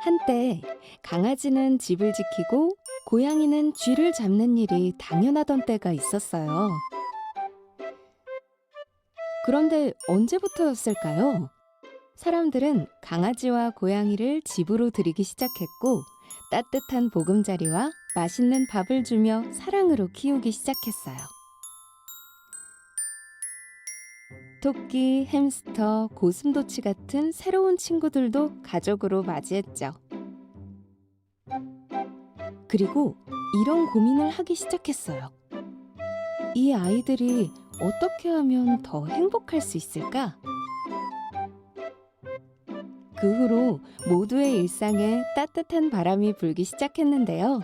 한때 강아지는 집을 지키고 고양이는 쥐를 잡는 일이 당연하던 때가 있었어요. 그런데 언제부터였을까요? 사람들은 강아지와 고양이를 집으로 들이기 시작했고 따뜻한 보금자리와 맛있는 밥을 주며 사랑으로 키우기 시작했어요. 토끼, 햄스터, 고슴도치 같은 새로운 친구들도 가족으로 맞이했죠. 그리고 이런 고민을 하기 시작했어요. 이 아이들이 어떻게 하면 더 행복할 수 있을까? 그 후로 모두의 일상에 따뜻한 바람이 불기 시작했는데요.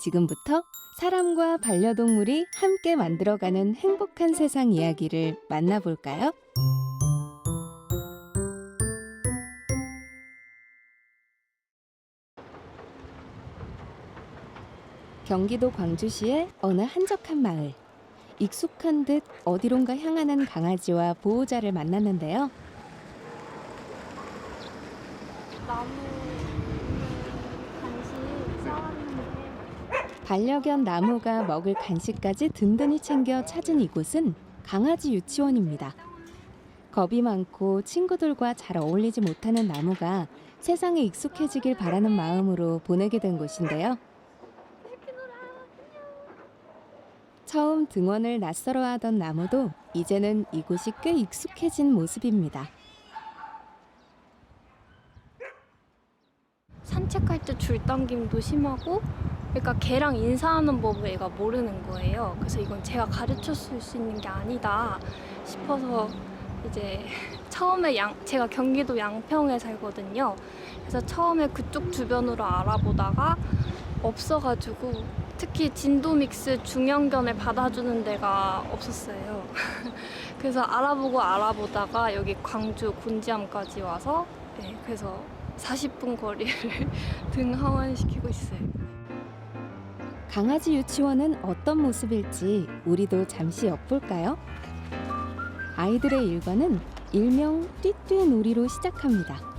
지금부터 사람과 반려동물이 함께 만들어가는 행복한 세상 이야기를 만나볼까요? 경기도 광주시의 어느 한적한 마을. 익숙한 듯 어디론가 향하는 강아지와 보호자를 만났는데요. 나무 간식 쌓았는데 반려견 나무가 먹을 간식까지 든든히 챙겨 찾은 이곳은 강아지 유치원입니다. 겁이 많고 친구들과 잘 어울리지 못하는 나무가 세상에 익숙해지길 바라는 마음으로 보내게 된 곳인데요. 처음 등원을 낯설어 하던 나무도 이제는 이곳이 꽤 익숙해진 모습입니다. 산책할 때 줄당김도 심하고, 그러니까 걔랑 인사하는 법을 얘가 모르는 거예요. 그래서 이건 제가 가르쳐 줄 수 있는 게 아니다 싶어서 이제 처음에 제가 경기도 양평에 살거든요. 그래서 처음에 그쪽 주변으로 알아보다가 없어가지고, 특히 진도믹스 중형견을 받아주는 데가 없었어요. 그래서 알아보다가 여기 광주 곤지암까지 와서, 네, 그래서 40분 거리를 등하원시키고 있어요. 강아지 유치원은 어떤 모습일지 우리도 잠시 엿볼까요? 아이들의 일과는 일명 띠띠 놀이로 시작합니다.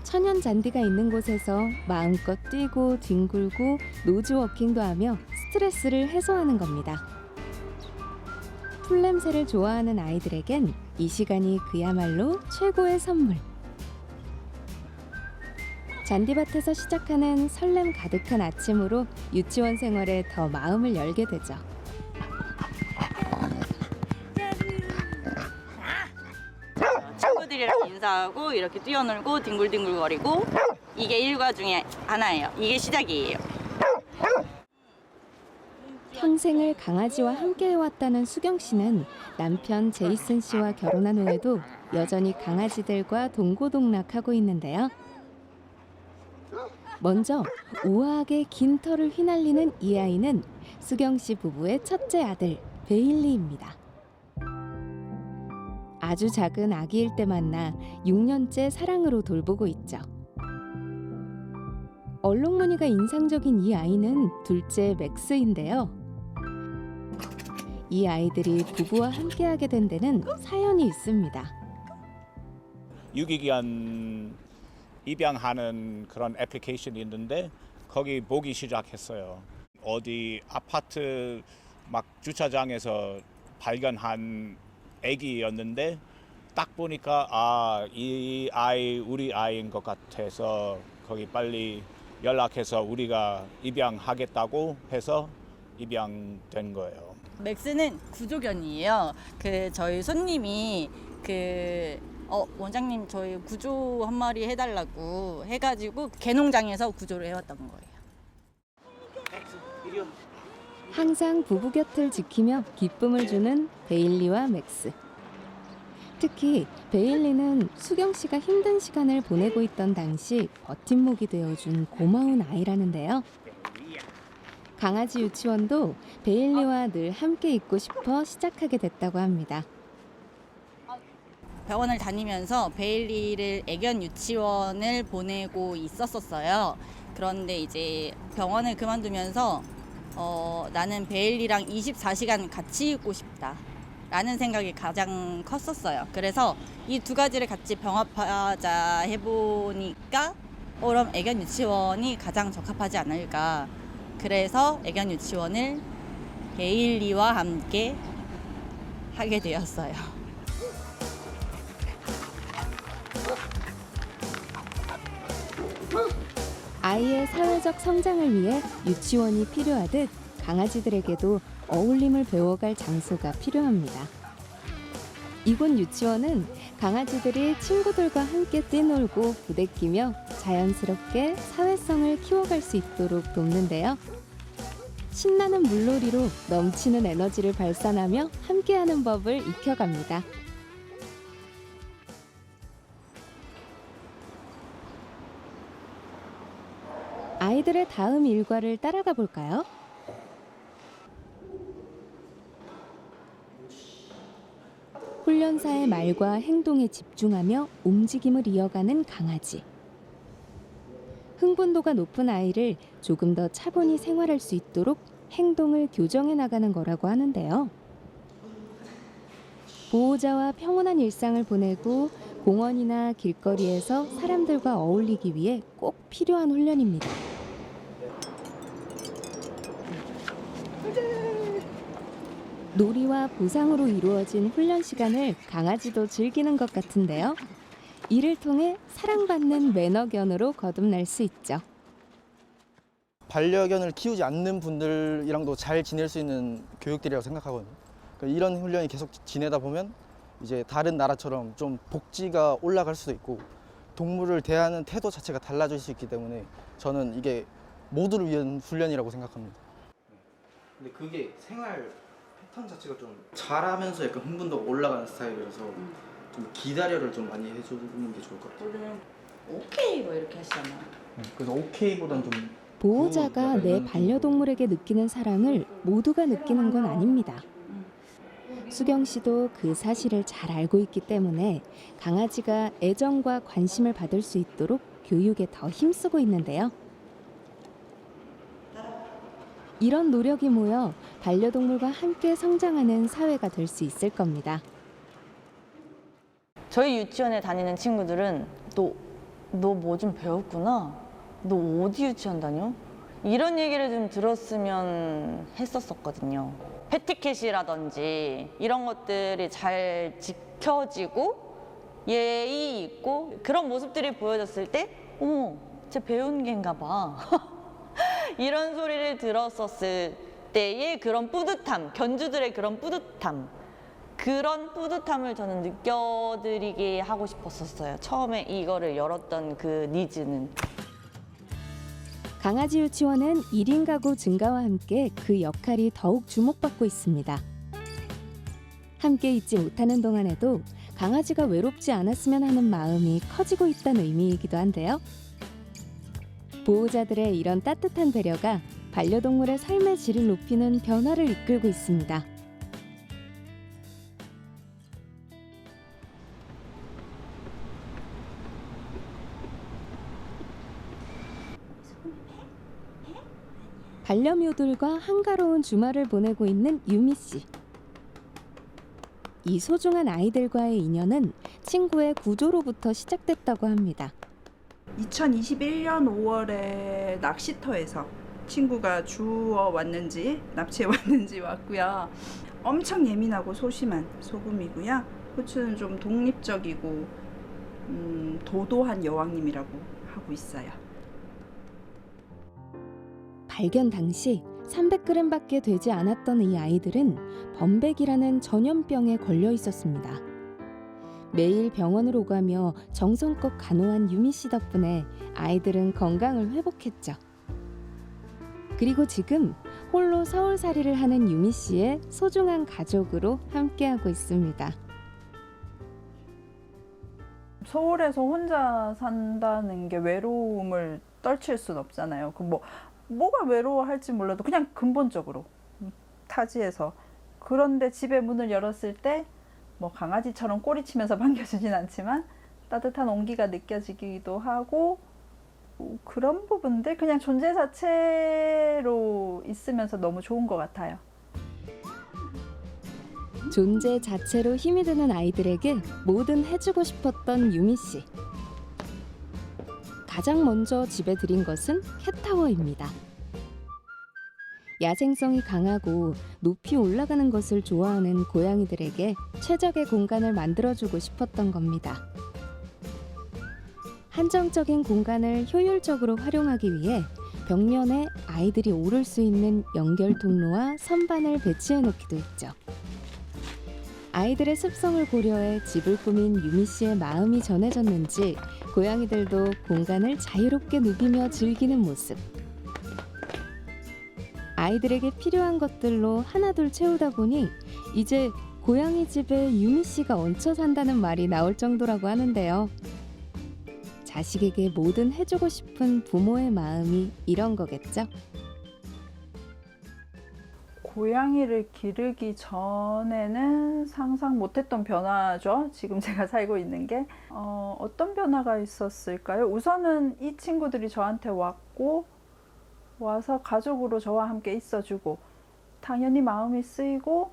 천연 잔디가 있는 곳에서 마음껏 뛰고 뒹굴고 노즈 워킹도 하며 스트레스를 해소하는 겁니다. 풀냄새를 좋아하는 아이들에겐 이 시간이 그야말로 최고의 선물. 잔디밭에서 시작하는 설렘 가득한 아침으로 유치원 생활에 더 마음을 열게 되죠. 친구들이랑 인사하고 이렇게 뛰어놀고 뒹굴뒹굴거리고 이게 일과 중에 하나예요. 이게 시작이에요. 평생을 강아지와 함께 해왔다는 수경 씨는 남편 제이슨 씨와 결혼한 후에도 여전히 강아지들과 동고동락하고 있는데요. 먼저 우아하게 긴 털을 휘날리는 이 아이는 수경 씨 부부의 첫째 아들 베일리입니다. 아주 작은 아기일 때 만나 6년째 사랑으로 돌보고 있죠. 얼룩무늬가 인상적인 이 아이는 둘째 맥스인데요. 이 아이들이 부부와 함께하게 된 데는 사연이 있습니다. 유기견 입양하는 그런 애플리케이션이 있는데 거기 보기 시작했어요. 어디 아파트 막 주차장에서 발견한 아기였는데 딱 보니까 이 아이 우리 아이인 것 같아서 거기 빨리 연락해서 우리가 입양하겠다고 해서 입양된 거예요. 맥스는 구조견이에요. 저희 손님이 원장님 저희 구조 한 마리 해달라고 해가지고 개농장에서 구조를 해왔던 거예요. 항상 부부 곁을 지키며 기쁨을 주는 베일리와 맥스. 특히 베일리는 수경 씨가 힘든 시간을 보내고 있던 당시 버팀목이 되어준 고마운 아이라는데요. 강아지 유치원도 베일리와 늘 함께 있고 싶어 시작하게 됐다고 합니다. 병원을 다니면서 베일리를 애견 유치원을 보내고 있었어요. 그런데 이제 병원을 그만두면서 나는 베일리랑 24시간 같이 있고 싶다. 라는 생각이 가장 컸었어요. 그래서 이 두 가지를 같이 병합하자 해보니까 그럼 애견 유치원이 가장 적합하지 않을까. 그래서 애견 유치원을 베일리와 함께 하게 되었어요. 아이의 사회적 성장을 위해 유치원이 필요하듯 강아지들에게도 어울림을 배워갈 장소가 필요합니다. 이곳 유치원은 강아지들이 친구들과 함께 뛰놀고 부대끼며 자연스럽게 사회성을 키워갈 수 있도록 돕는데요. 신나는 물놀이로 넘치는 에너지를 발산하며 함께하는 법을 익혀갑니다. 아이들의 다음 일과를 따라가 볼까요? 훈련사의 말과 행동에 집중하며 움직임을 이어가는 강아지. 흥분도가 높은 아이를 조금 더 차분히 생활할 수 있도록 행동을 교정해 나가는 거라고 하는데요. 보호자와 평온한 일상을 보내고 공원이나 길거리에서 사람들과 어울리기 위해 꼭 필요한 훈련입니다. 놀이와 보상으로 이루어진 훈련 시간을 강아지도 즐기는 것 같은데요. 이를 통해 사랑받는 매너견으로 거듭날 수 있죠. 반려견을 키우지 않는 분들이랑도 잘 지낼 수 있는 교육들이라고 생각하거든요. 그러니까 이런 훈련이 계속 지내다 보면 이제 다른 나라처럼 좀 복지가 올라갈 수도 있고 동물을 대하는 태도 자체가 달라질 수 있기 때문에 저는 이게 모두를 위한 훈련이라고 생각합니다. 근데 그게 생활 패턴 자체가 좀 잘하면서 약간 흥분도 올라가는 스타일이라서 좀 기다려를 좀 많이 해주는 게 좋을 것 같아요. 오늘은 오케이 뭐 이렇게 하시잖아요. 그래서 오케이보단 좀 보호자가 내 반려동물에게 느끼는 사랑을 모두가 느끼는 건 아닙니다. 수경 씨도 그 사실을 잘 알고 있기 때문에 강아지가 애정과 관심을 받을 수 있도록 교육에 더 힘쓰고 있는데요. 이런 노력이 모여 반려동물과 함께 성장하는 사회가 될 수 있을 겁니다. 저희 유치원에 다니는 친구들은 너 뭐 좀 배웠구나? 너 어디 유치원 다녀? 이런 얘기를 좀 들었으면 했었거든요. 패티켓이라든지 이런 것들이 잘 지켜지고 예의 있고 그런 모습들이 보여졌을 때 어머, 쟤 배운 개인가 봐. 이런 소리를 들었었을 때의 그런 뿌듯함, 견주들의 그런 뿌듯함, 그런 뿌듯함을 저는 느껴드리게 하고 싶었었어요. 처음에 이거를 열었던 그 니즈는. 강아지 유치원은 1인 가구 증가와 함께 그 역할이 더욱 주목받고 있습니다. 함께 있지 못하는 동안에도 강아지가 외롭지 않았으면 하는 마음이 커지고 있다는 의미이기도 한데요. 보호자들의 이런 따뜻한 배려가 반려동물의 삶의 질을 높이는 변화를 이끌고 있습니다. 반려묘들과 한가로운 주말을 보내고 있는 유미 씨. 이 소중한 아이들과의 인연은 친구의 구조로부터 시작됐다고 합니다. 2021년 5월에 낚시터에서 친구가 주워 왔는지 납치해 왔는지 왔고요. 엄청 예민하고 소심한 소금이고요. 호추는 좀 독립적이고 도도한 여왕님이라고 하고 있어요. 발견 당시 300g밖에 되지 않았던 이 아이들은 범백이라는 전염병에 걸려 있었습니다. 매일 병원을 오가며 정성껏 간호한 유미 씨 덕분에 아이들은 건강을 회복했죠. 그리고 지금 홀로 서울살이를 하는 유미 씨의 소중한 가족으로 함께하고 있습니다. 서울에서 혼자 산다는 게 외로움을 떨칠 순 없잖아요. 뭐가 외로워할지 몰라도 그냥 근본적으로 타지에서. 그런데 집에 문을 열었을 때 뭐 강아지처럼 꼬리치면서 반겨주진 않지만 따뜻한 온기가 느껴지기도 하고 그런 부분들 그냥 존재 자체로 있으면서 너무 좋은 것 같아요. 존재 자체로 힘이 드는 아이들에게 뭐든 해주고 싶었던 유미 씨. 가장 먼저 집에 들인 것은 캣타워입니다. 야생성이 강하고 높이 올라가는 것을 좋아하는 고양이들에게 최적의 공간을 만들어주고 싶었던 겁니다. 한정적인 공간을 효율적으로 활용하기 위해 벽면에 아이들이 오를 수 있는 연결 통로와 선반을 배치해 놓기도 했죠. 아이들의 습성을 고려해 집을 꾸민 유미 씨의 마음이 전해졌는지 고양이들도 공간을 자유롭게 누비며 즐기는 모습. 아이들에게 필요한 것들로 하나둘 채우다 보니 이제 고양이 집에 유미 씨가 얹혀 산다는 말이 나올 정도라고 하는데요. 자식에게 뭐든 해주고 싶은 부모의 마음이 이런 거겠죠? 고양이를 기르기 전에는 상상 못했던 변화죠. 지금 제가 살고 있는 게 어떤 변화가 있었을까요? 우선은 이 친구들이 저한테 와서 가족으로 저와 함께 있어주고 당연히 마음이 쓰이고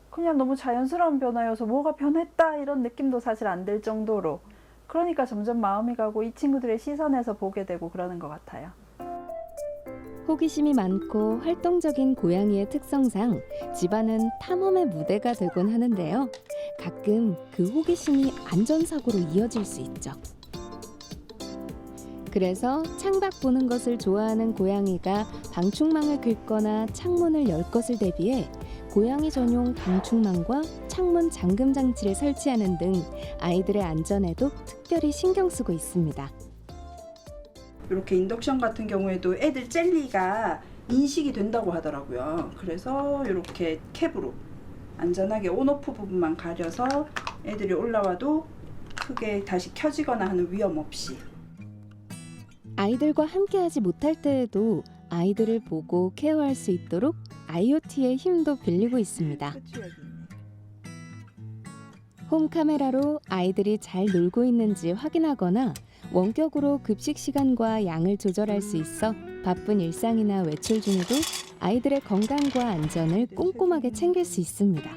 그냥 너무 자연스러운 변화여서 뭐가 변했다 이런 느낌도 사실 안 들 정도로 그러니까 점점 마음이 가고 이 친구들의 시선에서 보게 되고 그러는 것 같아요. 호기심이 많고 활동적인 고양이의 특성상 집안은 탐험의 무대가 되곤 하는데요. 가끔 그 호기심이 안전사고로 이어질 수 있죠. 그래서 창밖 보는 것을 좋아하는 고양이가 방충망을 긁거나 창문을 열 것을 대비해 고양이 전용 방충망과 창문 잠금 장치를 설치하는 등 아이들의 안전에도 특별히 신경 쓰고 있습니다. 이렇게 인덕션 같은 경우에도 애들 젤리가 인식이 된다고 하더라고요. 그래서 이렇게 캡으로 안전하게 온오프 부분만 가려서 애들이 올라와도 크게 다시 켜지거나 하는 위험 없이. 아이들과 함께하지 못할 때에도 아이들을 보고 케어할 수 있도록 IoT의 힘도 빌리고 있습니다. 홈카메라로 아이들이 잘 놀고 있는지 확인하거나 원격으로 급식 시간과 양을 조절할 수 있어 바쁜 일상이나 외출 중에도 아이들의 건강과 안전을 꼼꼼하게 챙길 수 있습니다.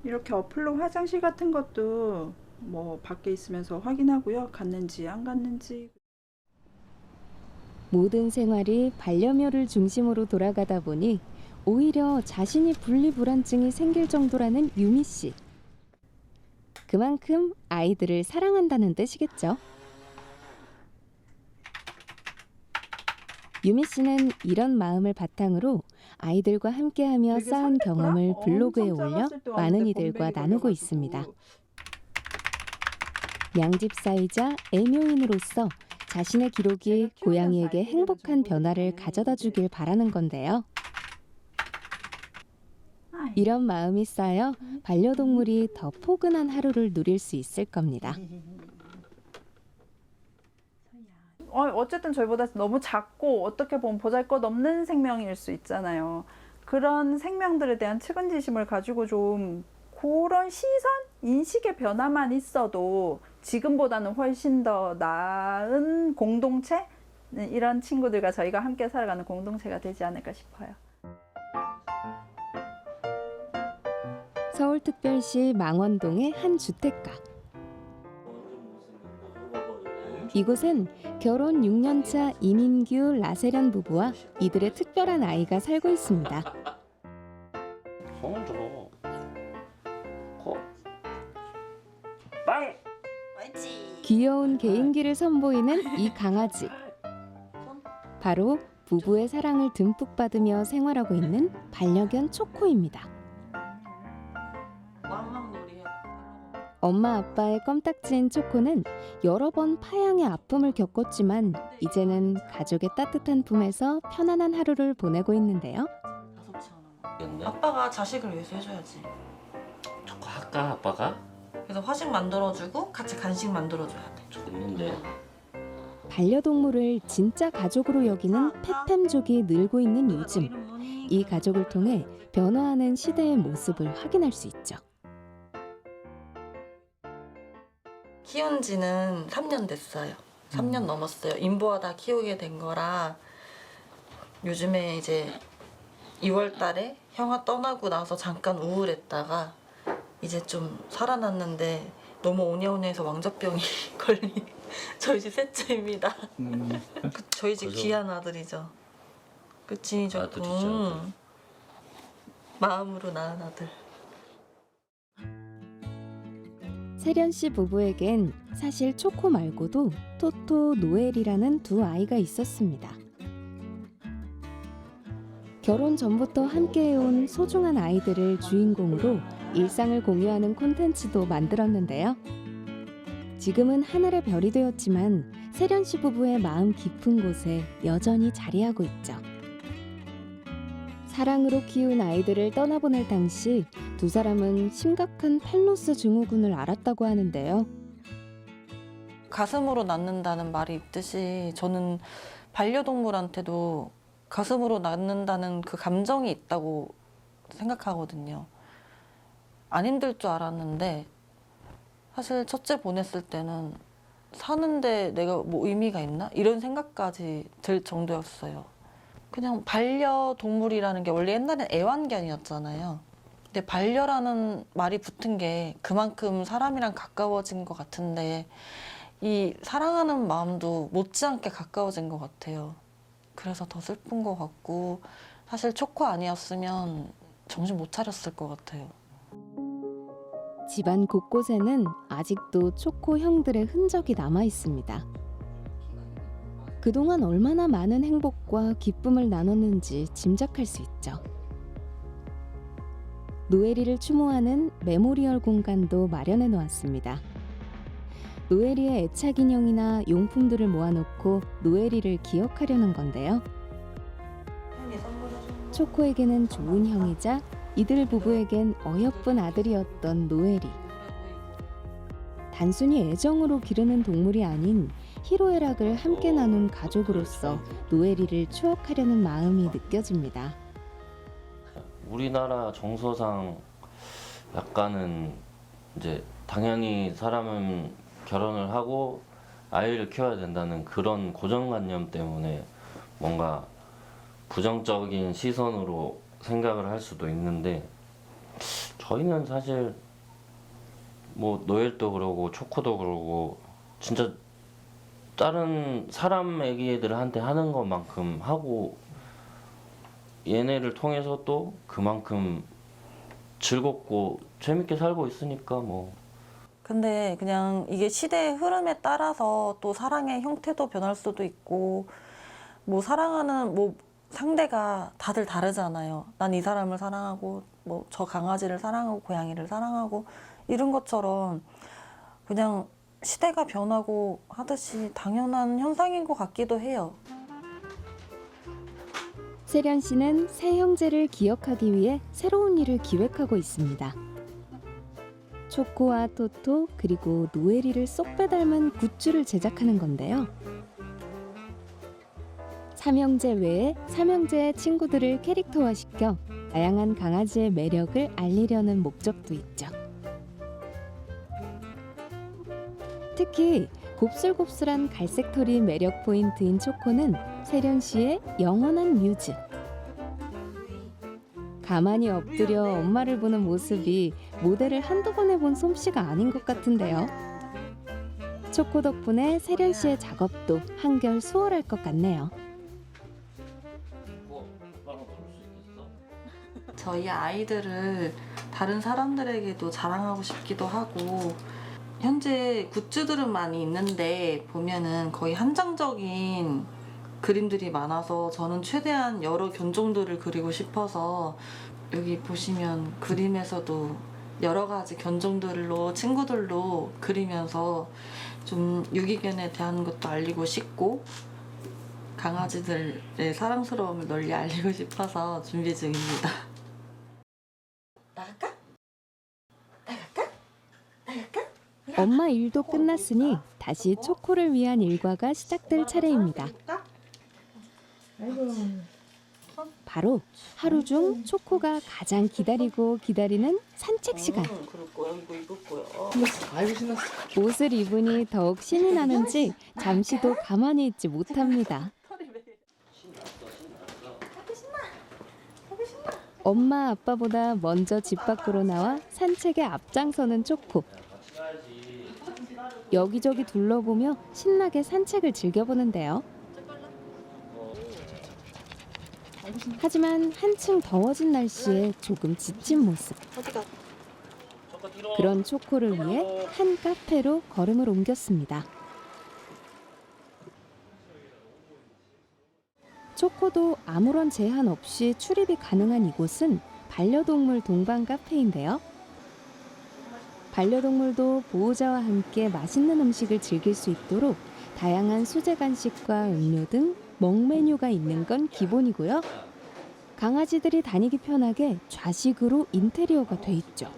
이렇게 어플로 화장실 같은 것도 뭐 밖에 있으면서 확인하고요. 갔는지 안 갔는지. 모든 생활이 반려묘를 중심으로 돌아가다 보니 오히려 자신이 분리불안증이 생길 정도라는 유미 씨. 그만큼 아이들을 사랑한다는 뜻이겠죠. 유미 씨는 이런 마음을 바탕으로 아이들과 함께하며 쌓은 경험을 블로그에 올려 많은 이들과 나누고 있습니다. 양집사이자 애묘인으로서 자신의 기록이 고양이에게 행복한 변화를 가져다 주길 바라는 건데요. 이런 마음이 쌓여 반려동물이 더 포근한 하루를 누릴 수 있을 겁니다. 어쨌든 저희보다 너무 작고 어떻게 보면 보잘것없는 생명일 수 있잖아요. 그런 생명들에 대한 측은지심을 가지고 좀 그런 시선, 인식의 변화만 있어도 지금보다는 훨씬 더 나은 공동체? 이런 친구들과 저희가 함께 살아가는 공동체가 되지 않을까 싶어요. 서울특별시 망원동의 한 주택가. 이곳엔 결혼 6년차 이민규 라세련 부부와 이들의 특별한 아이가 살고 있습니다. 손을 줘. 빵! 귀여운 개인기를 선보이는 이 강아지. 바로 부부의 사랑을 듬뿍 받으며 생활하고 있는 반려견 초코입니다. 엄마 아빠의 껌딱지인 초코는 여러 번 파양의 아픔을 겪었지만 이제는 가족의 따뜻한 품에서 편안한 하루를 보내고 있는데요. 아빠가 자식을 위해서 해줘야지. 초코 할까 아빠가? 그래서 화식 만들어주고 같이 간식 만들어줘야 돼. 좋는데. 반려동물을 진짜 가족으로 여기는 펫팸족이 늘고 있는 요즘. 이 가족을 통해 변화하는 시대의 모습을 확인할 수 있죠. 키운 지는 3년 됐어요. 3년 넘었어요. 인보하다 키우게 된 거라 요즘에 이제 2월 달에 형아 떠나고 나서 잠깐 우울했다가 이제 좀 살아났는데 너무 오냐오냐해서 왕자병이 걸린 저희 집 셋째입니다. 저희 집 귀한 아들이죠. 그치, 조금 아들이죠, 마음으로 낳은 아들. 세련 씨 부부에겐 사실 초코 말고도 토토, 노엘이라는 두 아이가 있었습니다. 결혼 전부터 함께해온 소중한 아이들을 주인공으로 일상을 공유하는 콘텐츠도 만들었는데요. 지금은 하늘의 별이 되었지만 세련 씨 부부의 마음 깊은 곳에 여전히 자리하고 있죠. 사랑으로 키운 아이들을 떠나보낼 당시 두 사람은 심각한 펠로스 증후군을 앓았다고 하는데요. 가슴으로 낳는다는 말이 있듯이 저는 반려동물한테도 가슴으로 낳는다는 그 감정이 있다고 생각하거든요. 안 힘들 줄 알았는데 사실 첫째 보냈을 때는 사는데 내가 뭐 의미가 있나? 이런 생각까지 들 정도였어요. 그냥 반려동물이라는 게 원래 옛날엔 애완견이었잖아요. 근데 반려라는 말이 붙은 게 그만큼 사람이랑 가까워진 것 같은데 이 사랑하는 마음도 못지않게 가까워진 것 같아요. 그래서 더 슬픈 것 같고 사실 초코 아니었으면 정신 못 차렸을 것 같아요. 집안 곳곳에는 아직도 초코 형들의 흔적이 남아 있습니다. 그동안 얼마나 많은 행복과 기쁨을 나눴는지 짐작할 수 있죠. 노엘이를 추모하는 메모리얼 공간도 마련해 놓았습니다. 노엘이의 애착 인형이나 용품들을 모아놓고 노엘이를 기억하려는 건데요. 초코에게는 좋은 형이자 이들 부부에겐 어여쁜 아들이었던 노엘이. 단순히 애정으로 기르는 동물이 아닌 희로애락을 함께 나눈 가족으로서 노엘이를 추억하려는 마음이 느껴집니다. 우리나라 정서상 약간은 이제 당연히 사람은 결혼을 하고 아이를 키워야 된다는 그런 고정관념 때문에 뭔가 부정적인 시선으로 생각을 할 수도 있는데 저희는 사실 뭐 노엘도 그러고 초코도 그러고 진짜 다른 사람 애기들한테 하는 것만큼 하고 얘네를 통해서 또 그만큼 즐겁고 재밌게 살고 있으니까 뭐. 근데 그냥 이게 시대의 흐름에 따라서 또 사랑의 형태도 변할 수도 있고 뭐 사랑하는 뭐 상대가 다들 다르잖아요. 난 이 사람을 사랑하고 뭐 저 강아지를 사랑하고 고양이를 사랑하고 이런 것처럼 그냥 시대가 변하고 하듯이 당연한 현상인 것 같기도 해요. 세련 씨는 새 형제를 기억하기 위해 새로운 일을 기획하고 있습니다. 초코와 토토 그리고 노엘이를 쏙 빼닮은 굿즈를 제작하는 건데요. 삼형제 외에 삼형제의 친구들을 캐릭터화시켜 다양한 강아지의 매력을 알리려는 목적도 있죠. 특히 곱슬곱슬한 갈색 털이 매력 포인트인 초코는 세련 씨의 영원한 뮤즈. 가만히 엎드려 엄마를 보는 모습이 모델을 한두 번 해본 솜씨가 아닌 것 같은데요. 초코 덕분에 세련 씨의 작업도 한결 수월할 것 같네요. 저희 아이들을 다른 사람들에게도 자랑하고 싶기도 하고 현재 굿즈들은 많이 있는데 보면은 거의 한정적인 그림들이 많아서 저는 최대한 여러 견종들을 그리고 싶어서 여기 보시면 그림에서도 여러 가지 견종들로 친구들로 그리면서 좀 유기견에 대한 것도 알리고 싶고 강아지들의 사랑스러움을 널리 알리고 싶어서 준비 중입니다. 나갈까? 엄마 일도 끝났으니 다시 초코를 위한 일과가 시작될 차례입니다. 바로 하루 중 초코가 가장 기다리는 산책 시간. 그럴 거야. 이거 입을 거야. 옷을 입으니 더욱 신이 나는지 잠시도 가만히 있지 못합니다. 신났어. 엄마 아빠보다 먼저 집 밖으로 나와 산책에 앞장서는 초코. 여기저기 둘러보며 신나게 산책을 즐겨보는데요. 하지만 한층 더워진 날씨에 조금 지친 모습. 그런 초코를 위해 한 카페로 걸음을 옮겼습니다. 초코도 아무런 제한 없이 출입이 가능한 이곳은 반려동물 동반 카페인데요. 반려동물도 보호자와 함께 맛있는 음식을 즐길 수 있도록 다양한 수제 간식과 음료 등 먹 메뉴가 있는 건 기본이고요. 강아지들이 다니기 편하게 좌식으로 인테리어가 돼 있죠.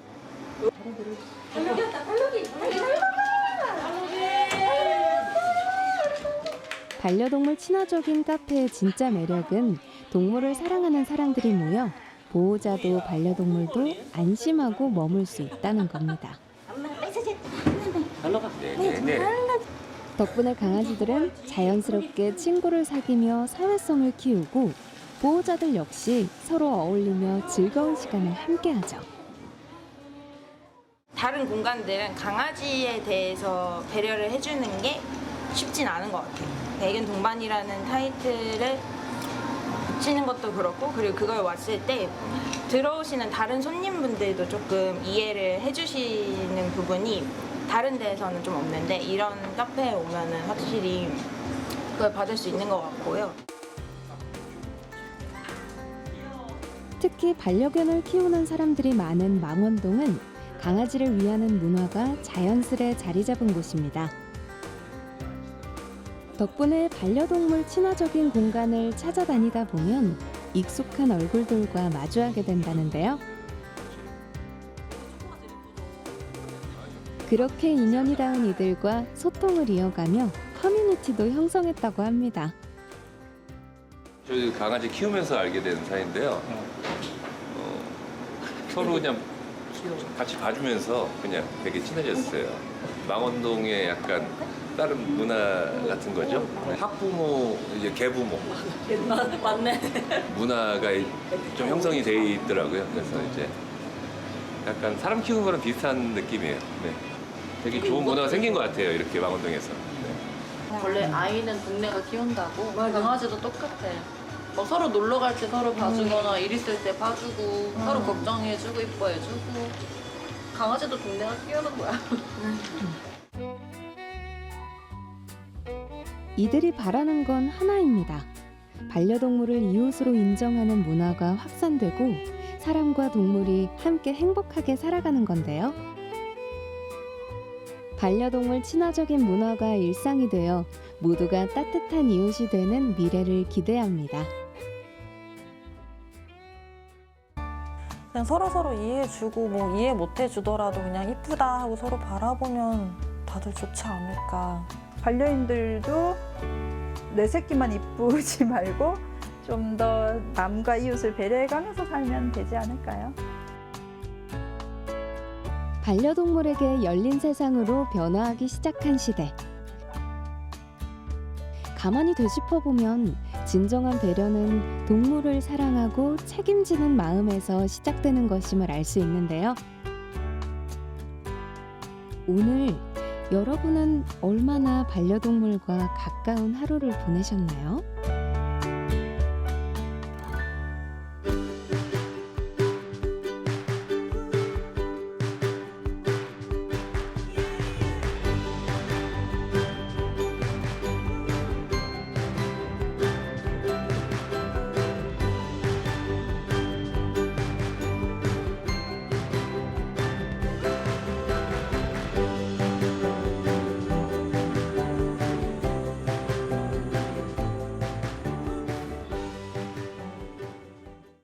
반려동물 친화적인 카페의 진짜 매력은 동물을 사랑하는 사람들이 모여 보호자도 반려동물도 안심하고 머물 수 있다는 겁니다. 덕분에 강아지들은 자연스럽게 친구를 사귀며 사회성을 키우고 보호자들 역시 서로 어울리며 즐거운 시간을 함께하죠. 다른 공간들은 강아지에 대해서 배려를 해주는 게 쉽진 않은 것 같아요. 애견 동반이라는 타이틀을 붙이는 것도 그렇고, 그리고 그걸 왔을 때 들어오시는 다른 손님분들도 조금 이해를 해주시는 부분이 다른 데에서는 좀 없는데, 이런 카페에 오면은 확실히 그걸 받을 수 있는 것 같고요. 특히 반려견을 키우는 사람들이 많은 망원동은 강아지를 위하는 문화가 자연스레 자리 잡은 곳입니다. 덕분에 반려동물 친화적인 공간을 찾아다니다 보면 익숙한 얼굴들과 마주하게 된다는데요. 그렇게 인연이 닿은 이들과 소통을 이어가며 커뮤니티도 형성했다고 합니다. 저희 강아지 키우면서 알게 된 사이인데요. 서로 그냥 같이 봐주면서 그냥 되게 친해졌어요. 망원동의 약간 다른 문화 같은 거죠. 학부모, 이제 개부모. 맞네. 문화가 좀 형성이 돼 있더라고요. 그래서 이제 약간 사람 키우는 거랑 비슷한 느낌이에요. 네. 되게 좋은 문화가 생긴 것 같아요. 이렇게 망원동에서. 네. 원래 아이는 동네가 키운다고 강아지도 똑같아. 뭐 서로 놀러 갈 때 서로 봐주거나 일 있을 때 봐주고 서로 걱정해주고 이뻐해주고 강아지도 동네가 키우는 거야. 이들이 바라는 건 하나입니다. 반려동물을 이웃으로 인정하는 문화가 확산되고 사람과 동물이 함께 행복하게 살아가는 건데요. 반려동물 친화적인 문화가 일상이 되어 모두가 따뜻한 이웃이 되는 미래를 기대합니다. 그냥 서로 이해해주고 뭐 이해 못해주더라도 그냥 이쁘다 하고 서로 바라보면 다들 좋지 않을까. 반려인들도 내 새끼만 이쁘지 말고 좀 더 남과 이웃을 배려해가면서 살면 되지 않을까요? 반려동물에게 열린 세상으로 변화하기 시작한 시대. 가만히 되짚어보면 진정한 배려는 동물을 사랑하고 책임지는 마음에서 시작되는 것임을 알 수 있는데요. 오늘 여러분은 얼마나 반려동물과 가까운 하루를 보내셨나요?